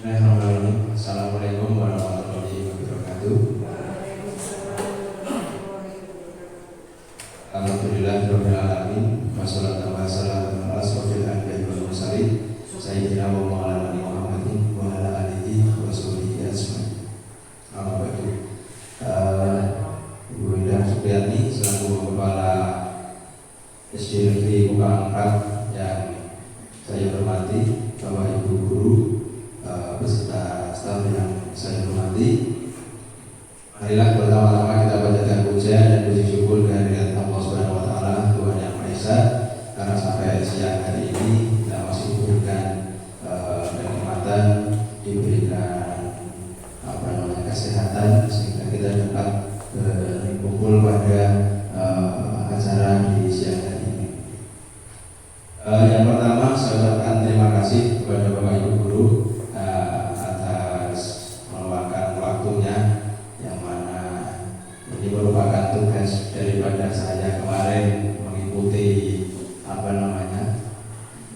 Bismillahirrahmanirrahim. Assalamualaikum warahmatullahi wabarakatuh. Alhamdulillahirabbil alamin. Wassalatu wassalamu ala asyrofil anbiya'i wal mursalin sayyidina wa maulana Muhammadin wa ala alihi wa sahbihi ajmain. Amma ba'du. Ibu Indah Supriyatni selaku Kepala SD Negeri Kupang 4 yang saya hormati, Bapak Ibu Guru, beserta staf yang saya hormati, marilah pertama-tama kita panjatkan puja dan puji syukur kehadirat Allah Subhanahu wa taala, Tuhan Yang Maha Esa, karena sampai siang hari ini kita masih diberikan kenikmatan, diberikan kesehatan sehingga kita dapat berkumpul pada acara di siang hari ini. Yang pertama saya ucapkan terima kasih kepada Bapak Ibu Guru atas meluangkan waktunya, yang mana ini merupakan tugas daripada saya kemarin mengikuti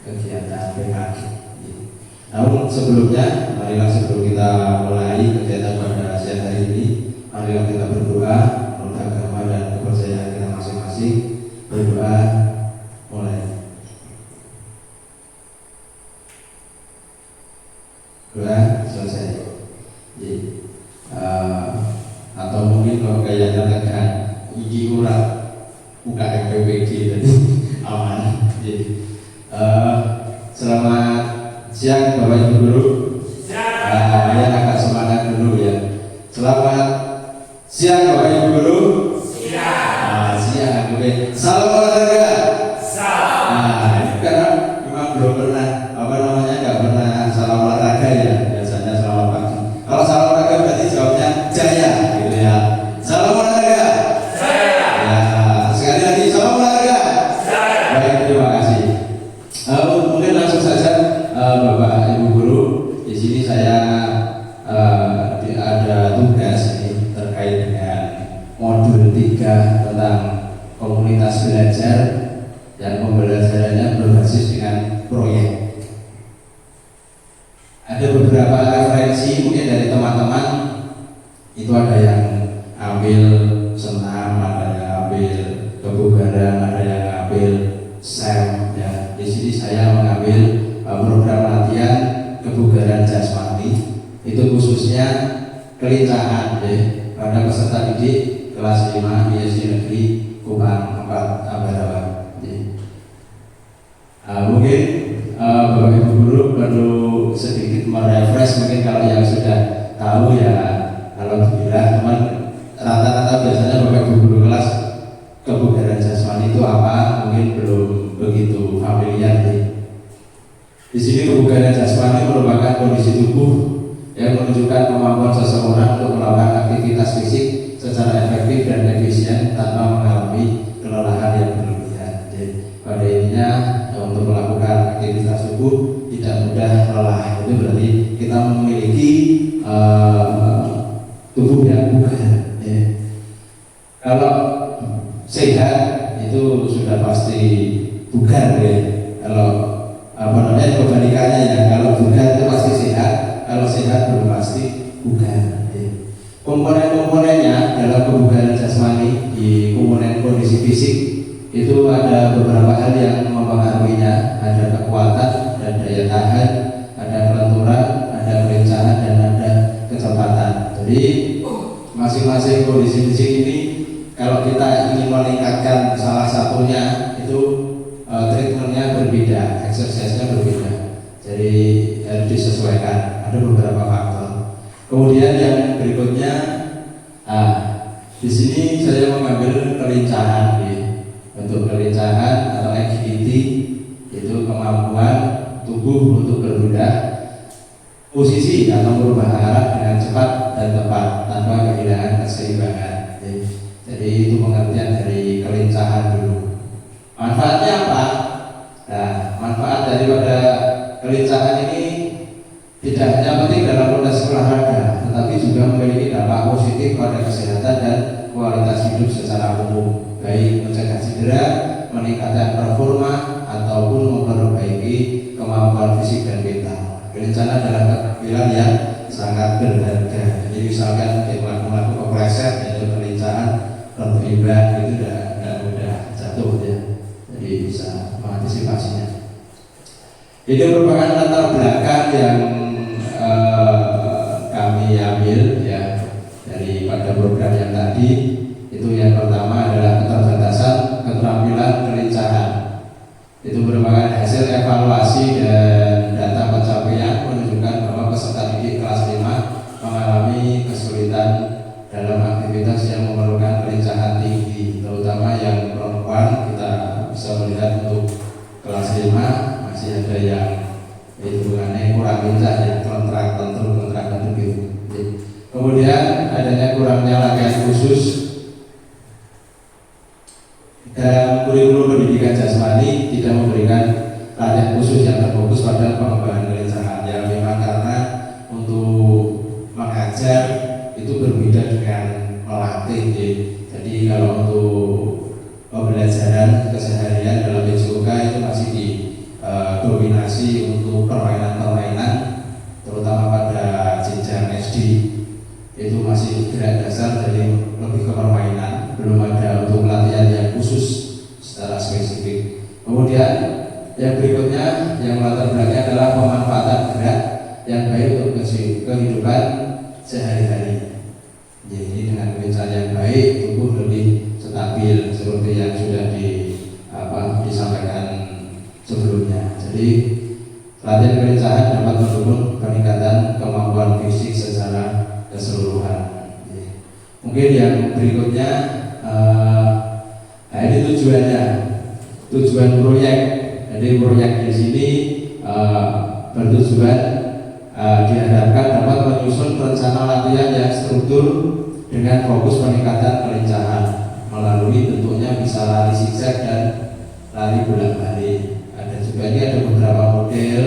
kegiatan PKK. Namun sebelumnya, marilah sebelum kita mulai kegiatan pada siang hari ini, marilah kita berdoa menurut agama dan kepercayaan kita masing-masing. Berdoa mulai. Doa selesai. Atau mungkin kalau kayaknya tekan iki ora buka PPG tadi aman. Selamat siang Bapak Ibu Guru. Ya agak semangat dulu ya. Selamat siang Bapak Ibu Guru. Siang. Oke. Salam olahraga. Salam. Karena memang belum pernah nggak pernah salam olahraga ya. Biasanya selamat pagi. Kalau salam olahraga berarti jawabnya jaya gitu ya. Salam olahraga. Jaya. Ya, sekali lagi salam olahraga. Jaya. Baik, terima kasih. Mungkin langsung saja Bapak Ibu Guru, di sini saya ada tugas ini terkait dengan modul 3 tentang komunitas belajar yang pembelajarannya berbasis dengan proyek. Ada beberapa referensi mungkin dari teman-teman, itu ada yang ambil senam, ada yang ambil kebugaran, ada yang ambil SEM ya. Di sini saya mengambil program latihan kebugaran jasmani, itu khususnya kelincahan ya, pada peserta didik kelas 5 di SD Negeri Kupang 4 Ambarawa. Mungkin Bapak Ibu Guru perlu sedikit merefresh, mungkin kalau yang sudah tahu ya alhamdulillah, teman rata-rata biasanya Bapak Ibu Guru kelas kebugaran jasmani itu apa, mungkin belum begitu familiar nih. Di sini kebugaran jasmani merupakan kondisi tubuh yang menunjukkan kemampuan seseorang untuk melakukan aktivitas fisik secara efektif dan efisien tanpa mengalami kelelahan yang berlebihan. Jadi pada intinya untuk melakukan aktivitas tubuh tidak mudah lelah. Itu berarti kita memiliki tubuh yang bugar. Ya. Kalau sehat itu sudah pasti bugar ya. Kalau kebalikannya ya, kalau bugar itu pasti sehat, kalau sehat belum pasti bugar. Ya. Komponen-komponennya dalam kebugaran jasmani di komponen kondisi fisik itu ada beberapa hal yang mempengaruhinya. Ada kekuatan dan daya tahan, ada kelenturan, ada kelincahan, dan ada kecepatan. Jadi masing-masing kondisi fisik ini kalau kita ingin meningkatkan salah satunya itu treatmentnya berbeda, exercise-nya berbeda. Jadi harus disesuaikan. Ada beberapa faktor. Kemudian yang berikutnya, di sini saya mengambil kelincahan. Untuk kelincahan atau agility itu kemampuan tubuh untuk berpindah posisi atau merubah arah dengan cepat dan tepat tanpa kehilangan keseimbangan. Jadi itu pengertian dari kelincahan dulu. Manfaatnya apa? Nah, manfaat daripada kelincahan ini tidak hanya penting dalam konteks olahraga, tetapi juga memiliki dampak positif pada kesehatan dan kualitas hidup secara umum, baik mencegah cedera, meningkatkan performa, ataupun memperbaiki kemampuan fisik dan mental. Kerencana adalah keterampilan yang sangat berharga. Jadi misalkan melakukan kepleset, yaitu kelincahan, terlibat itu tidak mudah jatuh ya. Jadi bisa mengantisipasinya. Ini merupakan latar belakang yang kami ambil ya dari pada program yang tadi. Itu yang pertama adalah keterbatasan keterampilan kelincahan. Itu merupakan hasil evaluasi dan data pencapaian menunjukkan bahwa peserta didik kelas 5 mengalami kesulitan dalam aktivitas yang memerlukan kelincahan tinggi, terutama yang perempuan. Kita bisa melihat untuk kelas 5 masih ada yang hitungannya kurang lincah ya, kontrak gitu. Kemudian adanya kurangnya latihan khusus dalam kurikulum pendidikan jasmani, tidak memberikan latihan khusus yang terfokus pada pengembangan kelincahan. Ya memang karena untuk mengajar itu berbeda dengan melatih ya. Jadi kalau untuk pembelajaran keseharian dalam PJOK itu masih didominasi untuk permainan-permainan, terutama pada jenjang SD itu masih gerak dasar, jadi lebih ke permainan, belum ada untuk latihan yang khusus secara spesifik. Kemudian yang berikutnya yang latar belakangnya adalah pemanfaatan gerak yang baik untuk kehidupan sehari-hari. Jadi dengan kelincahan yang baik, tubuh lebih stabil seperti yang sudah disampaikan sebelumnya. Jadi latihan kelincahan dapat mendukung peningkatan kemampuan fisik secara keseluruhan. Mungkin yang berikutnya ini tujuan proyek. Jadi proyek di sini bertujuan diharapkan dapat menyusun rencana latihan yang struktur dengan fokus peningkatan kelincahan melalui bentuknya bisa lari zigzag dan lari bolak-balik. Ada beberapa model,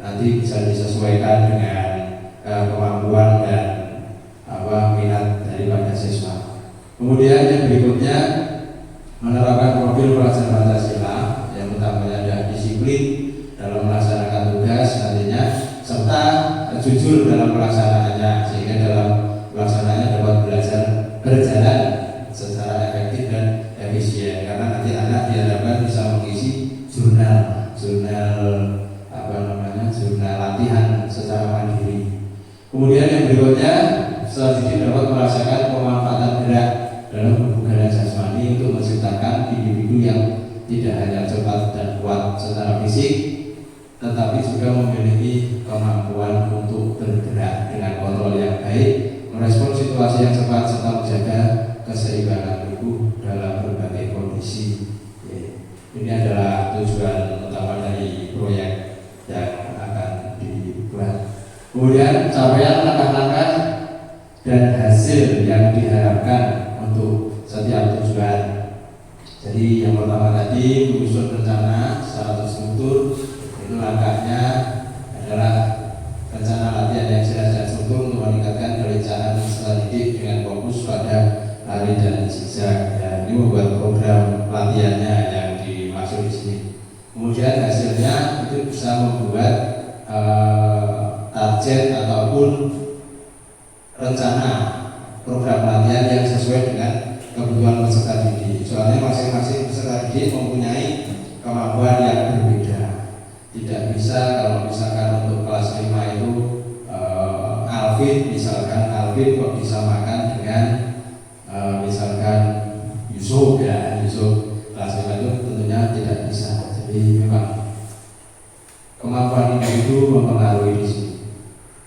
nanti bisa disesuaikan dengan kemampuan dan minat daripada siswa. Kemudian yang berikutnya menerapkan profil pelajar Pancasila yang utamanya ada disiplin dalam melaksanakan tugas nantinya serta jujur dalam pelaksanaannya, sehingga dalam pelaksanaannya dapat belajar berjalan secara efektif dan efisien. Karena nanti anak diharapkan bisa mengisi jurnal latihan secara mandiri. Kemudian yang berikutnya selanjutnya dapat merasakan pemanfaatan gerak dalam kebugaran jasmani untuk menciptakan individu yang tidak hanya cepat dan kuat secara fisik, tetapi juga memiliki kemampuan untuk bergerak dengan kontrol yang baik, merespons situasi yang cepat serta menjaga keseimbangan tubuh dalam berbagai kondisi. Ini adalah tujuan utama dari proyek yang akan dibuat. Kemudian capaian langkah-langkah dan hasil yang diharapkan untuk setiap tujuan. Jadi yang pertama tadi menyusun rencana secara terstruktur. Itu langkahnya adalah rencana latihan yang jelas dan struktur untuk meningkatkan kelincahan peserta didik dengan fokus pada lari dan zigzag. Dan ini membuat program latihannya yang dimaksud di sini. Kemudian hasilnya itu bisa membuat target ataupun rencana program latihan yang sesuai dengan kebutuhan peserta didik. Soalnya masing-masing peserta didik mempunyai kemampuan yang berbeda. Tidak bisa kalau misalkan untuk kelas 5 itu Alvin kok disamakan dengan misalkan Yusuf kelas 5 itu tentunya tidak bisa. Jadi memang kemampuan individu mempengaruhi di sini.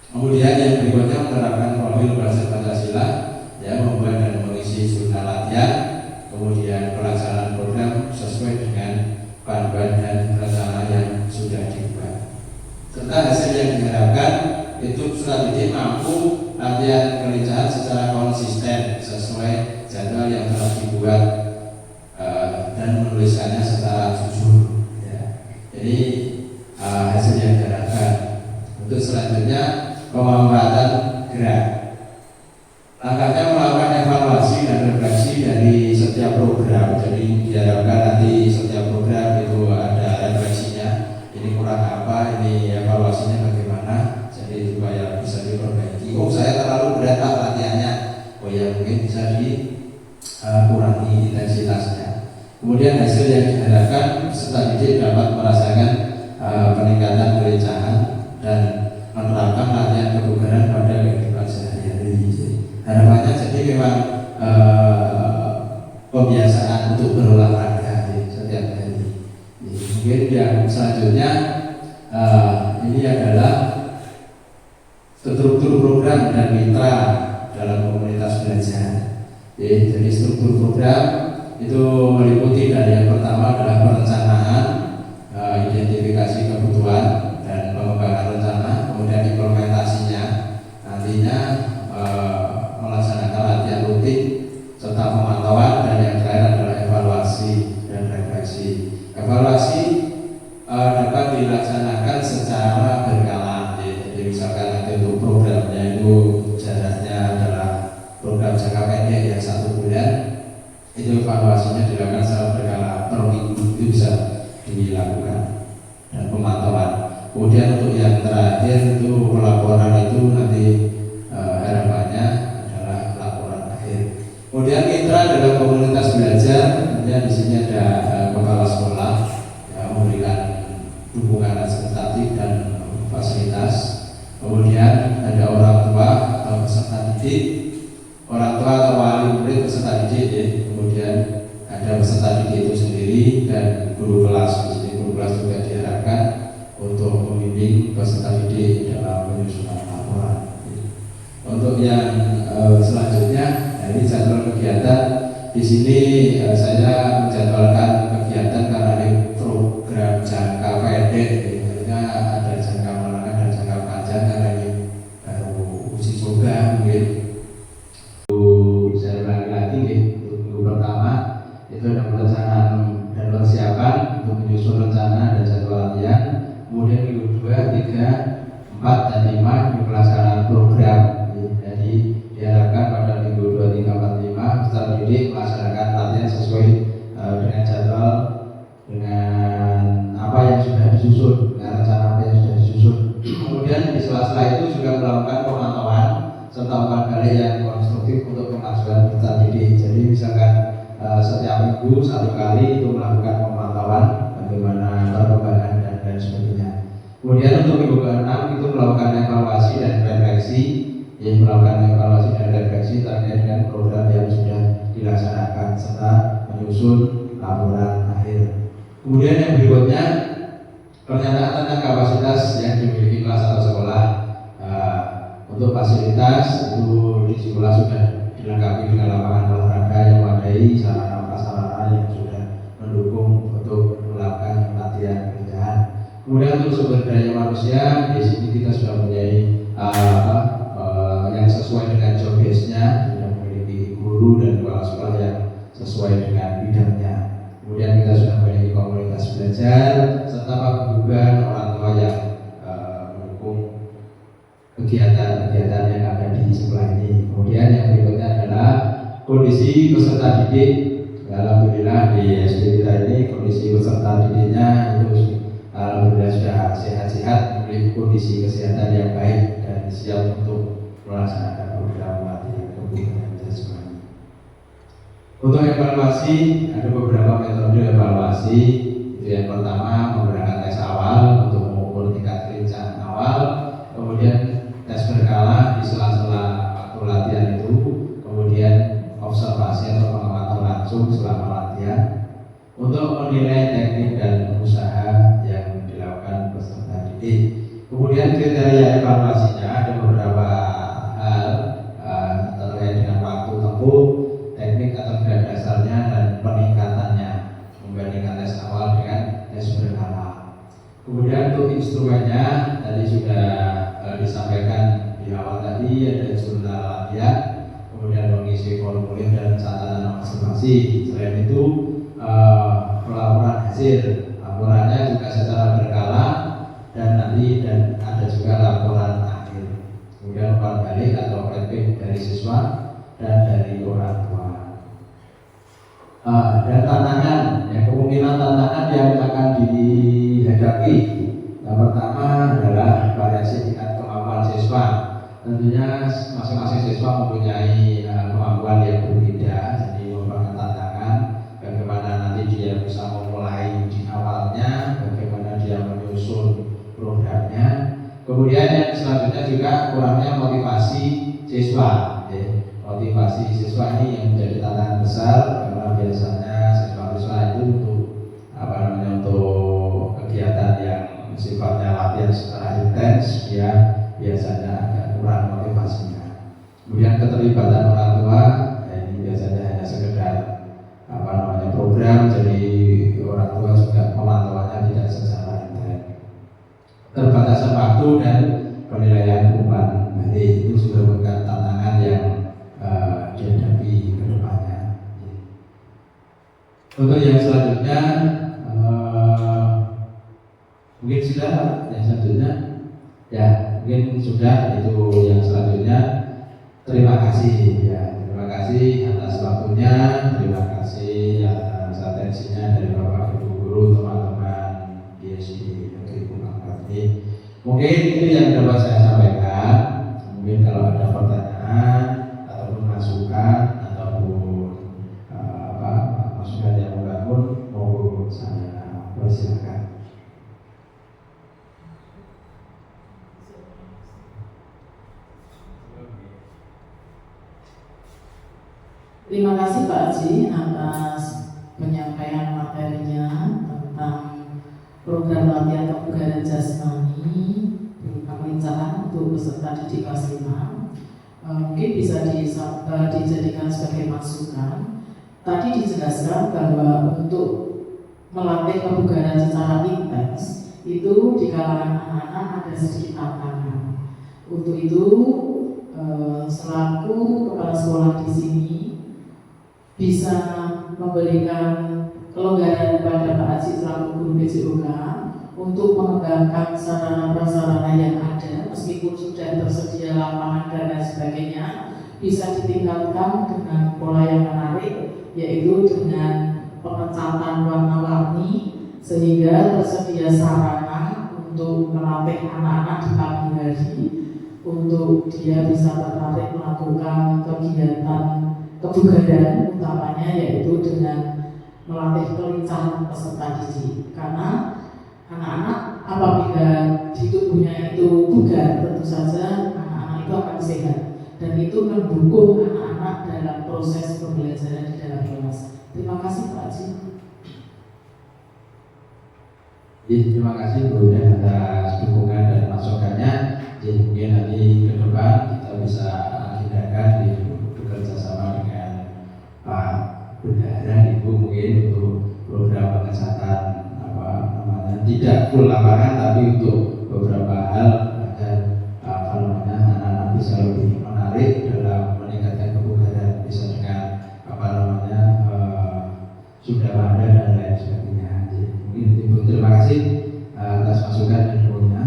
Kemudian yang berikutnya menerapkan profil pelajar Pancasila, ya, membuat dan mengisi jurnal latihan, kemudian pelaksanaan program sesuai dengan panduan dan rencana yang sudah dibuat. Serta hasil yang diharapkan itu peserta didik mampu latihan kelincahan secara konsisten sesuai jadwal yang telah dibuat dan menuliskannya secara jujur. Ya. Jadi hasil yang diharapkan. Untuk selanjutnya pemanfaatan gerak. Langkahnya melakukan evaluasi dan refleksi dari setiap program. Jadi diharapkan nanti setiap program itu ada refleksinya. Ini kurang apa, ini evaluasinya bagaimana. struktur program dan mitra dalam komunitas belajar. Jadi struktur program itu meliputi dari yang pertama adalah perencanaan, identifikasi kebutuhan dan pengembangan rencana, kemudian implementasinya, nantinya melaksanakan latihan rutin serta pemantauan, dan yang terakhir adalah evaluasi dan refleksi. Evaluasi dapat dilaksanakan secara berkala. Jadi misalkan nanti untuk programnya itu jaraknya adalah program jangka pendek yang 1 bulan, itu evaluasinya dilakukan secara berkala, per minggu itu bisa dilakukan, dan pemantauan. Kemudian untuk yang terakhir itu laporan, itu nanti harapannya adalah laporan akhir. Kemudian mitra dalam komunitas belajar, kemudian di sini ada kepala sekolah yang memberikan dukungan administratif dan fasilitas. Kemudian ada orang tua atau peserta didik, orang tua atau wali murid peserta didik ya. Kemudian ada peserta didik itu sendiri dan guru kelas. Di sini guru kelas juga diharapkan untuk membimbing peserta didik dalam penyusunan laporan. Untuk yang selanjutnya, ini jadwal kegiatan. Di sini saya menjadwalkan kegiatan karena ini program jangka pendek, artinya ada jangka menengah dan jangka panjang, karena ini baru uji coba mungkin. Saya ulangi lagi, untuk minggu pertama itu ada perencanaan dan persiapan untuk menyusun rencana dan jadwal latihan. Kemudian minggu 2, 3, 4, dan 5 di pelaksanaan program. Jadi diharapkan pada minggu 2, 3, 4, 5 peserta didik melaksanakan latihan sesuai dengan jadwal, dengan apa yang sudah disusun, dengan rencana apa yang sudah disusun. Kemudian di sela-sela itu juga melakukan pemantauan serta umpan balik yang konstruktif untuk kemajuan peserta didik. Jadi misalkan setiap minggu 1 kali itu melakukan pemantauan bagaimana perkembangan dan lain sebagainya. Kemudian untuk minggu ke-6 itu melakukan evaluasi dan refleksi, melakukan evaluasi dan refleksi terkait dengan program yang sudah dilaksanakan serta menyusun laporan akhir. Kemudian yang berikutnya, pernyataan tentang kapasitas yang dimiliki kelas atau sekolah. Untuk fasilitas itu di sekolah sudah dilengkapi dengan lapangan olahraga yang memadai, sarana prasarana yang sudah mendukung untuk melakukan latihan kerjaan. Kemudian untuk sumber daya manusia, di sini kita sudah mempunyai yang sesuai dengan job base-nya, sudah memiliki guru dan kepala sekolah yang sesuai dengan bidangnya. Kemudian kita sudah memiliki komunitas belajar serta paguyuban orang tua yang mendukung kegiatan-kegiatan yang ada di sekolah ini. Kemudian yang berikutnya adalah kondisi peserta didik. Alhamdulillah di SD kita ini kondisi peserta didiknya itu alhamdulillah sudah sehat-sehat, memiliki kondisi kesehatan yang baik dan siap untuk melaksanakan program latihan kebugaran jasmani. Untuk evaluasi, ada beberapa metode evaluasi. Itu yang pertama menggunakan tes awal untuk mengukur tingkat kelincian awal, kemudian tes berkala di sela-sela waktu latihan itu, kemudian observasi atau pengamatan langsung selama latihan untuk menilai teknik dan usaha yang dilakukan peserta didik. Kemudian kriteria evaluasinya ada beberapa hal terkait dengan waktu tempuh, teknik atau grad dasarnya, dan peningkatannya membandingkan tes awal dengan tes berkala. Kemudian untuk instrumennya tadi sudah disampaikan di awal tadi, ada jurnal latihan, kemudian mengisi formulir dan catatan observasi. Selain itu pelaporan hasil, laporannya juga secara berkala dan ada juga laporan akhir. Kemudian umpan balik atau feedback dari siswa dan dari orang tua. Dan tantangan, kemungkinan tantangan yang akan dihadapi. Yang pertama adalah variasi tingkat kemampuan siswa. Tentunya masing-masing siswa mempunyai kemampuan yang berbeda, jadi merupakan tantangan bagaimana nanti dia bisa memulai di awalnya, bagaimana dia menyusun programnya. Kemudian yang selanjutnya juga kurangnya motivasi siswa. Motivasi siswa ini yang menjadi tantangan besar, karena biasanya siswa-siswa itu untuk kegiatan yang sifatnya latihan secara intens, dia biasanya agak kurang motivasinya. Kemudian keterlibatan orang tua, ya ini biasanya hanya sekedar program, jadi orang tua juga pemantauannya tidak secara intens. Terbatasnya waktu dan penilaian umpan balik itu sudah bukan tantangan yang dihadapi ke depannya. Untuk yang selanjutnya mungkin sudah yang selanjutnya ya mungkin sudah itu yang selanjutnya. Terima kasih ya, terima kasih atas waktunya, terima kasih atas atensinya dari Bapak Ibu guru, teman-teman GSI Negeri Purwakarta. Mungkin itu yang dapat saya sampaikan. Mungkin kalau ada pertanyaan ataupun masukan ataupun masukan yang membangun, mohon saya persilakan. Terima kasih Pak Haji atas penyampaian materinya tentang program latihan kebugaran jasmani berupa perencanaan untuk peserta didik kelas 5. Mungkin bisa dijadikan sebagai masukan. Tadi dijelaskan bahwa untuk melatih kebugaran secara intens itu di kalangan anak-anak ada sedikit tantangan. Untuk itu selaku kepala sekolah di sini bisa memberikan kelonggaran kepada Pak Haji selaku guru PJOK untuk mengembangkan sarana-prasarana yang ada, meskipun sudah tersedia lapangan dan lain sebagainya, bisa ditingkatkan dengan pola yang menarik, yaitu dengan pengecatan warna-warni sehingga tersedia sarana untuk melatih anak-anak di pagi hari untuk dia bisa tertarik melakukan kegiatan kebugaran, utamanya yaitu dengan melatih kelincahan peserta didik. Karena anak-anak apabila di tubuhnya itu bugar, tentu saja anak-anak itu akan sehat dan itu mendukung anak-anak dalam proses pembelajaran di dalam kelas. Terima kasih Pak Haji. Terima kasih gurunya atas dukungan dan masukannya. Jadi mungkin nanti ke depan kita bisa agendakan di bekerja sama dengan Pak Bendahara Ibu mungkin untuk program pengecatan tidak full lapangan tapi untuk beberapa hal agar anak-anak bisa lebih menarik dalam meningkatkan kebugaran, bisa dengan sudah ada dan lain sebagainya. Mungkin itu. Terima kasih atas masukan dan dukungannya.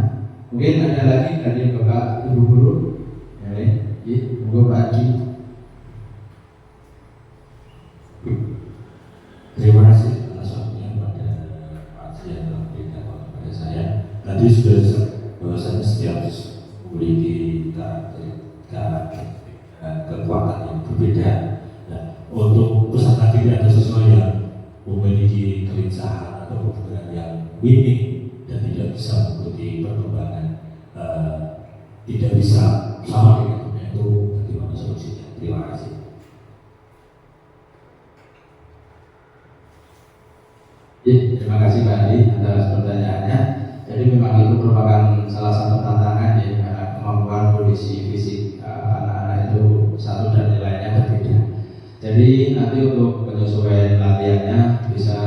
Mungkin ada lagi dari Bapak Ibu guru. Monggo Pak Haji. Terima kasih atas waktunya pada Pak Haji yang telah memberikan waktu kepada saya. Tadi sudah disebut bahwasanya setiap memiliki kekuatan yang berbeda. Nah, untuk peserta didik ada sesuai yang memiliki kelincahan atau kebugaran yang minim dan tidak bisa mengikuti perkembangan, tidak bisa sama dengan itu, bagaimana solusinya? Terima kasih. Terima kasih Pak Adi atas pertanyaannya. Jadi memang itu merupakan salah satu tantangan ya, karena kemampuan kondisi fisik anak-anak itu satu dan nilainya berbeda. Jadi nanti untuk penyesuaian latihannya bisa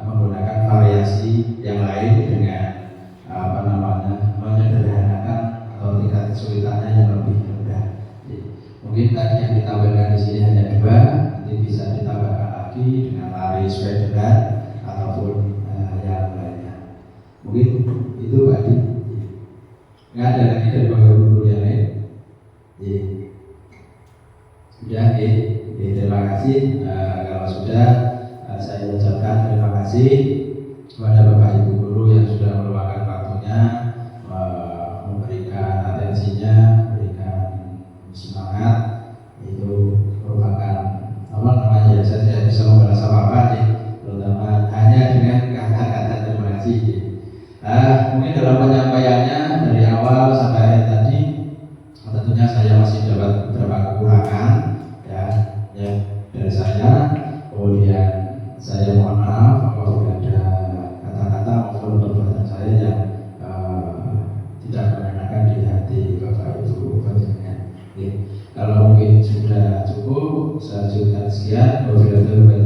menggunakan variasi yang lain dengan menyederhanakan atau tingkat kesulitannya yang lebih rendah. Mungkin tadi yang ditampilkan di sini hanya 2, nanti bisa ditambahkan lagi dengan lari sesuai berat ataupun yang lainnya. Mungkin itu Pak Adi. Nggak ada lagi dari Bapak Guru yang lain. Sudah, terima kasih. Kalau sudah, saya ucapkan terima kasih kepada Bapak Ibu guru yang sudah meluangkan waktunya, memberikan atensinya, memberikan semangat. Itu merupakan saya tidak bisa membalas apa-apa nih, terutama hanya dengan kata-kata terima kasih. Mungkin dalam penyampaiannya dari awal sampai akhir tadi, tentunya saya masih dapat beberapa kekurangan ya dari saya. Kemudian saya mohon maaf apabila ada kata-kata maupun perbuatan saya yang tidak mengenakan di hati Bapak sekian. Wabillahi taufiq wal hidayah.